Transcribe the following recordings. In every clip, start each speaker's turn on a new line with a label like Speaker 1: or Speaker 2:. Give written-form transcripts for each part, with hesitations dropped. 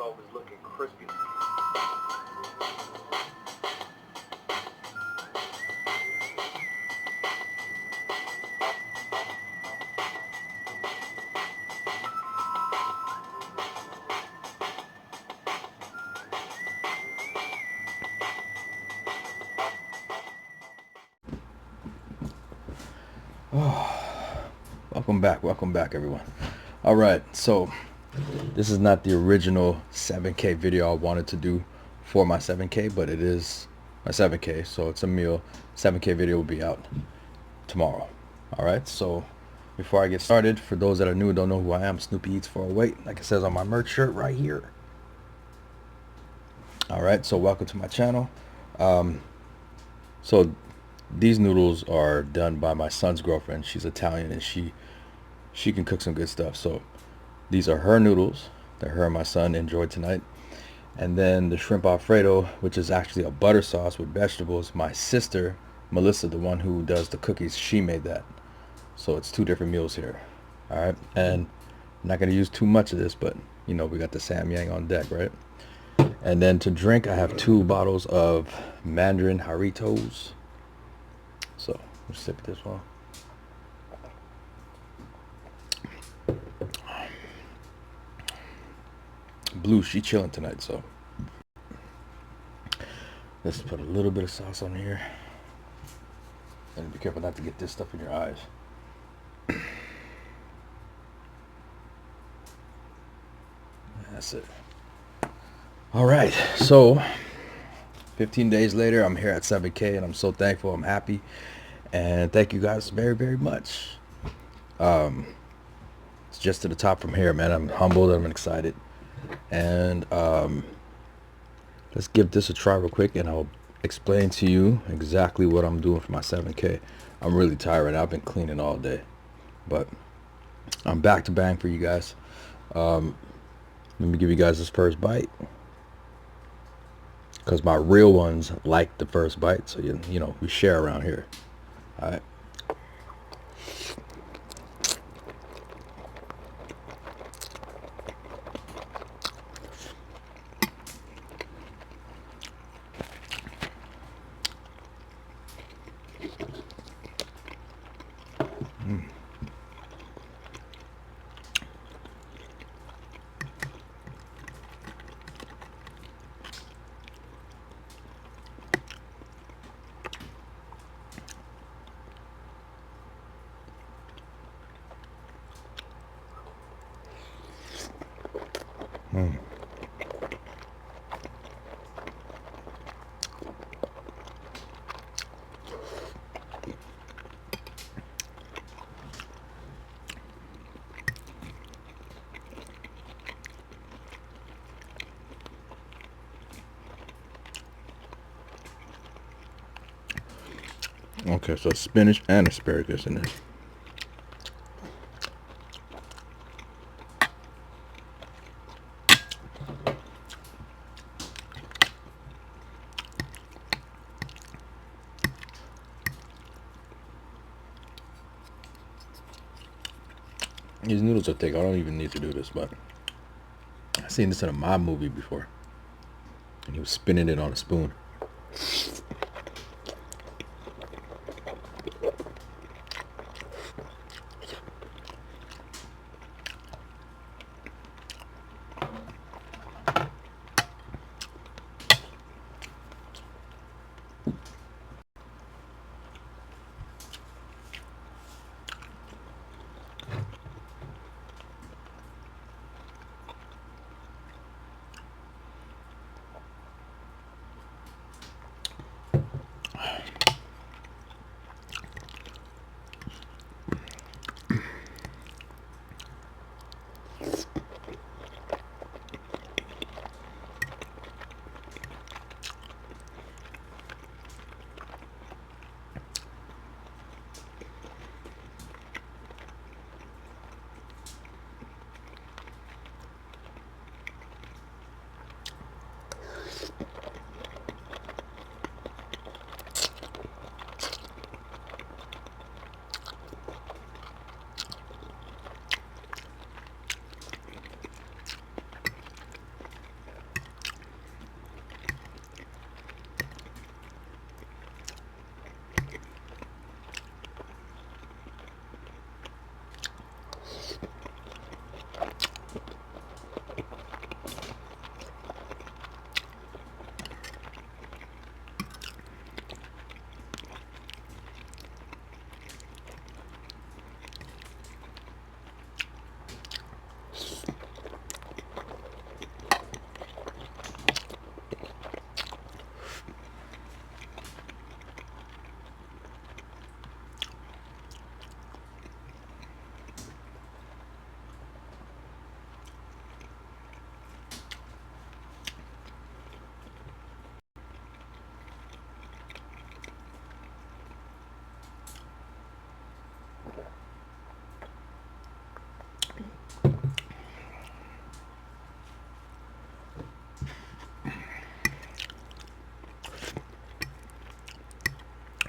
Speaker 1: always looking crispy.
Speaker 2: Welcome back everyone. All right, so this is not the original 7K video I wanted to do for my 7K, but it is my 7K, so it's a meal. 7K video will be out tomorrow. All right, so before I get started, for those that are new and don't know who I am, SnoopyEats 408, like it says on my merch shirt right here. All right, so welcome to my channel. So these noodles are done by my son's girlfriend. She's Italian and she can cook some good stuff. So these are her noodles that her and my son enjoyed tonight. And then the shrimp Alfredo, which is actually a butter sauce with vegetables. My sister, Melissa, the one who does the cookies, she made that. So it's two different meals here. All right. And I'm not going to use too much of this, but you know, we got the Samyang on deck, right? And then to drink, I have 2 bottles of Mandarin Jarritos. So let's sip this one. Blue, she chilling tonight, so let's put a little bit of sauce on here. And be careful not to get this stuff in your eyes. That's it. All right, so 15 days later, I'm here at 7K, and I'm so thankful. I'm happy, and thank you guys very, very much. It's just to the top from here, man. I'm humbled. I'm excited, and let's give this a try real quick, and I'll explain to you exactly what I'm doing for my 7K. I'm really tired right now. I've been cleaning all day, but I'm back to bang for you guys. Let me give you guys this first bite, because my real ones like the first bite, so you know, we share around here. All right. Okay, so spinach and asparagus in this. These noodles are thick. I don't even need to do this, but I've seen this in a mob movie before, and he was spinning it on a spoon.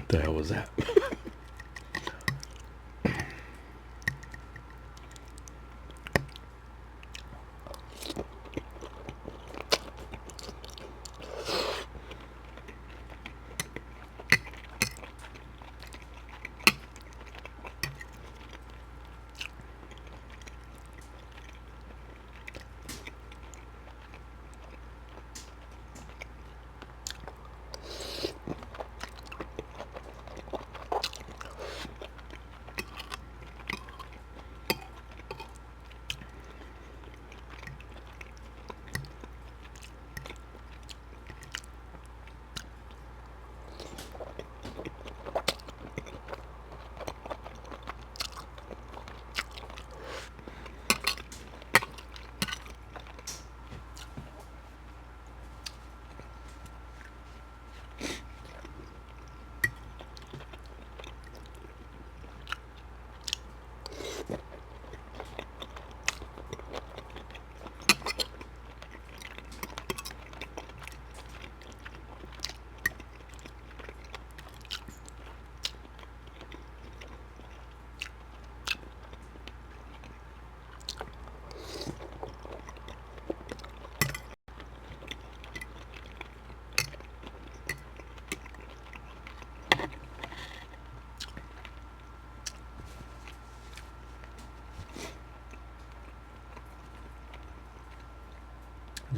Speaker 2: The hell was that?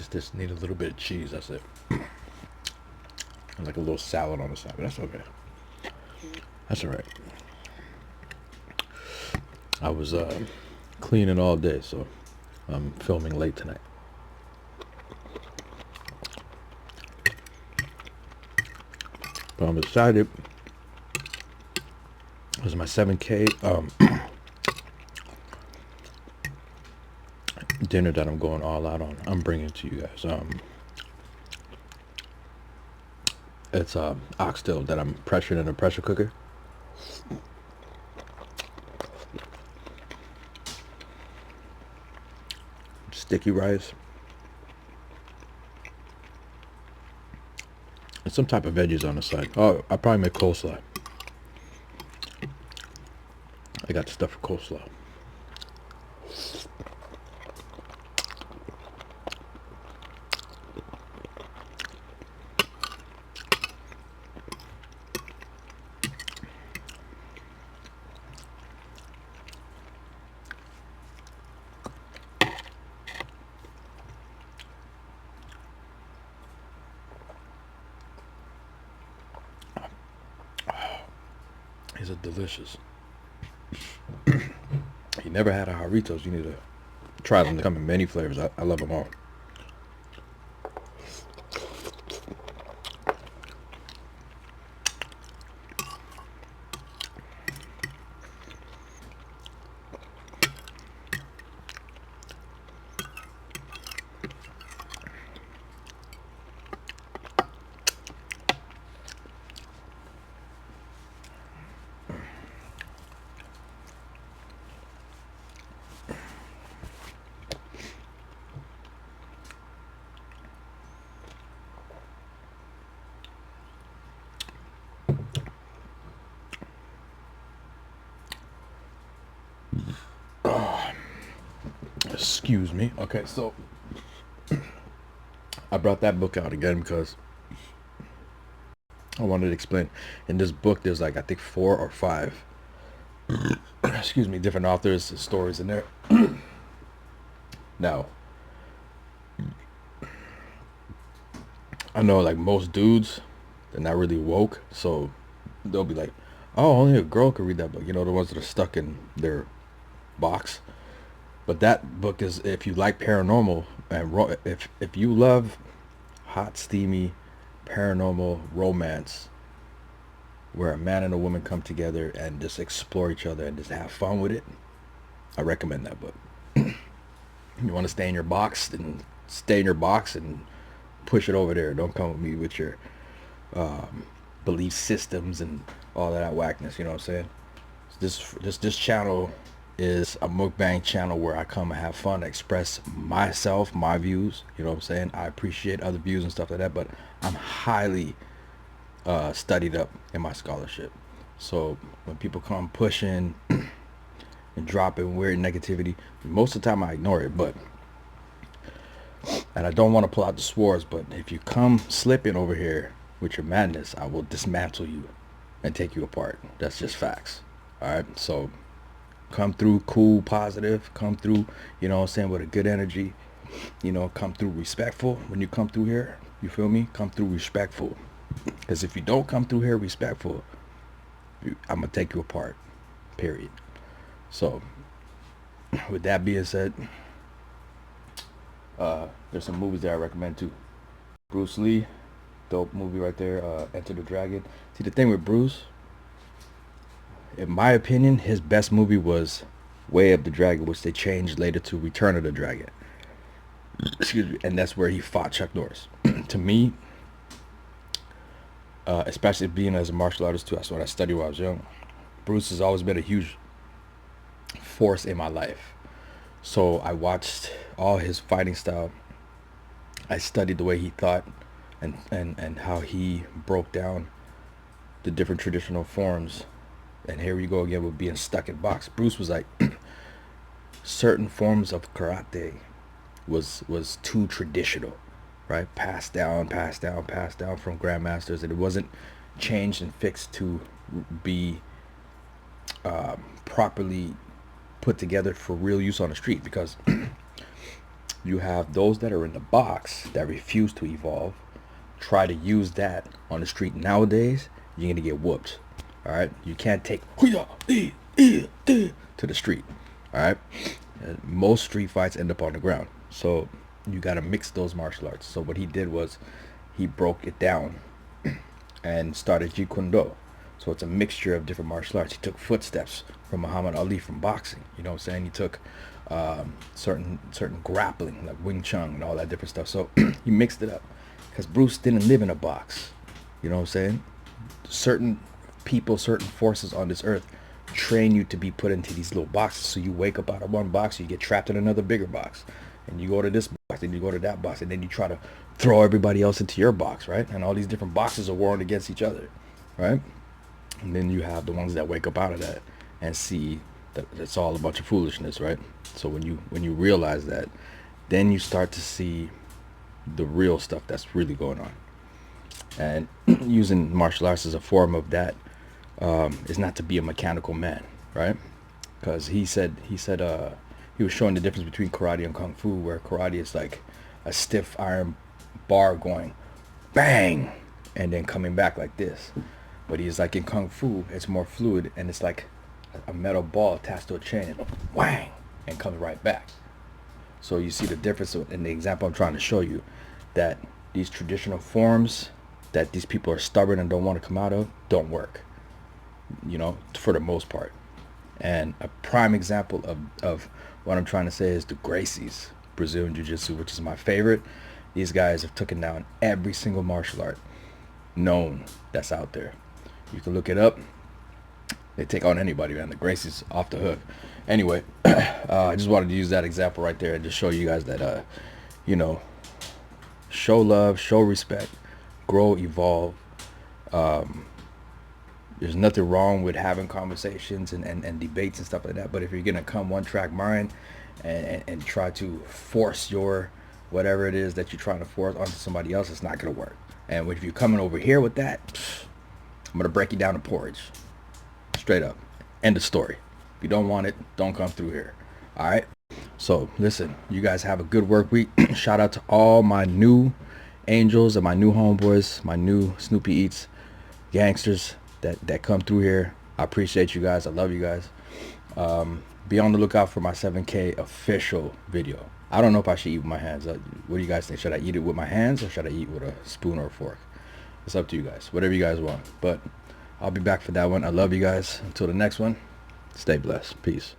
Speaker 2: Just need a little bit of cheese. That's it. And like a little salad on the side, but that's okay. That's all right. I was cleaning all day, so I'm filming late tonight. But I'm excited. It was my 7K dinner that I'm going all out on. I'm bringing to you guys. It's oxtail that I'm pressuring in a pressure cooker. Sticky rice. And some type of veggies on the side. Oh, I'll probably make coleslaw. I got the stuff for coleslaw. These are delicious. You never had a Jarritos, you need to try them. They come in many flavors. I love them all. Excuse me. Okay, so I brought that book out again because I wanted to explain. In this book, there's like I think 4 or 5, excuse me, different authors' stories in there. Now, I know like most dudes, they're not really woke, so they'll be like, "Oh, only a girl could read that book." You know, the ones that are stuck in their box. But that book is if you like paranormal and if you love hot, steamy, paranormal romance, where a man and a woman come together and just explore each other and just have fun with it, I recommend that book. You want to stay in your box, then stay in your box and push it over there. Don't come with me with your belief systems and all that whackness. You know what I'm saying? This channel is a mukbang channel where I come and have fun, express myself, my views. You know what I'm saying? I appreciate other views and stuff like that, but I'm highly studied up in my scholarship. So when people come pushing and dropping weird negativity, most of the time I ignore it. But and I don't want to pull out the swords, but if you come slipping over here with your madness, I will dismantle you and take you apart. That's just facts. All right. So come through cool, positive. Come through, you know what I'm saying, with a good energy. You know, come through respectful when you come through here. You feel me? Come through respectful. Because if you don't come through here respectful, I'm going to take you apart. Period. So, with that being said, there's some movies that I recommend too. Bruce Lee, dope movie right there. Enter the Dragon. See, the thing with Bruce, in my opinion, his best movie was Way of the Dragon, which they changed later to Return of the Dragon. Excuse me. And that's where he fought Chuck Norris. To me, especially being as a martial artist too, that's what I studied when I was young. Bruce has always been a huge force in my life. So I watched all his fighting style. I studied the way he thought and how he broke down the different traditional forms. And here we go again with being stuck in box. Bruce was like, certain forms of karate was too traditional, right? Passed down from grandmasters, and it wasn't changed and fixed to be properly put together for real use on the street, because you have those that are in the box that refuse to evolve, try to use that on the street nowadays. You're gonna get whooped. All right, you can't take to the street. All right, and most street fights end up on the ground, so you got to mix those martial arts. So what he did was he broke it down and started Jeet Kune Do. So it's a mixture of different martial arts. He took footsteps from Muhammad Ali from boxing. You know what I'm saying? He took certain grappling like Wing Chun and all that different stuff. So he mixed it up because Bruce didn't live in a box. You know what I'm saying? Certain people, certain forces on this earth train you to be put into these little boxes. So you wake up out of one box, you get trapped in another bigger box, and you go to this box, and you go to that box, and then you try to throw everybody else into your box, right? And all these different boxes are warring against each other, right? And then you have the ones that wake up out of that and see that it's all a bunch of foolishness, right? So when you realize that, then you start to see the real stuff that's really going on. And using martial arts as a form of that is not to be a mechanical man, right? Because he said he was showing the difference between karate and kung fu, where karate is like a stiff iron bar going bang and then coming back like this. But he's like, in kung fu, it's more fluid, and it's like a metal ball attached to a chain and whang and comes right back. So you see the difference in the example I'm trying to show you, that these traditional forms that these people are stubborn and don't want to come out of don't work, you know, for the most part. And a prime example of what I'm trying to say is the Gracies, Brazilian Jiu-Jitsu, which is my favorite. These guys have taken down every single martial art known that's out there. You can look it up. They take on anybody, man. The Gracies off the hook. Anyway, I just wanted to use that example right there and just show you guys that, you know, show love, show respect, grow, evolve. There's nothing wrong with having conversations and debates and stuff like that. But if you're gonna come one track mind and try to force your whatever it is that you're trying to force onto somebody else, it's not gonna work. And if you're coming over here with that, I'm gonna break you down to porridge. Straight up. End of story. If you don't want it, don't come through here. All right. So listen, you guys have a good work week. Shout out to all my new angels and my new homeboys, my new SnoopyEats gangsters that come through here. I appreciate you guys. I love you guys. Be on the lookout for my 7K official video. I don't know if I should eat with my hands. What do you guys think? Should I eat it with my hands or should I eat with a spoon or a fork? It's up to you guys. Whatever you guys want. But I'll be back for that one. I love you guys. Until the next one, stay blessed. Peace.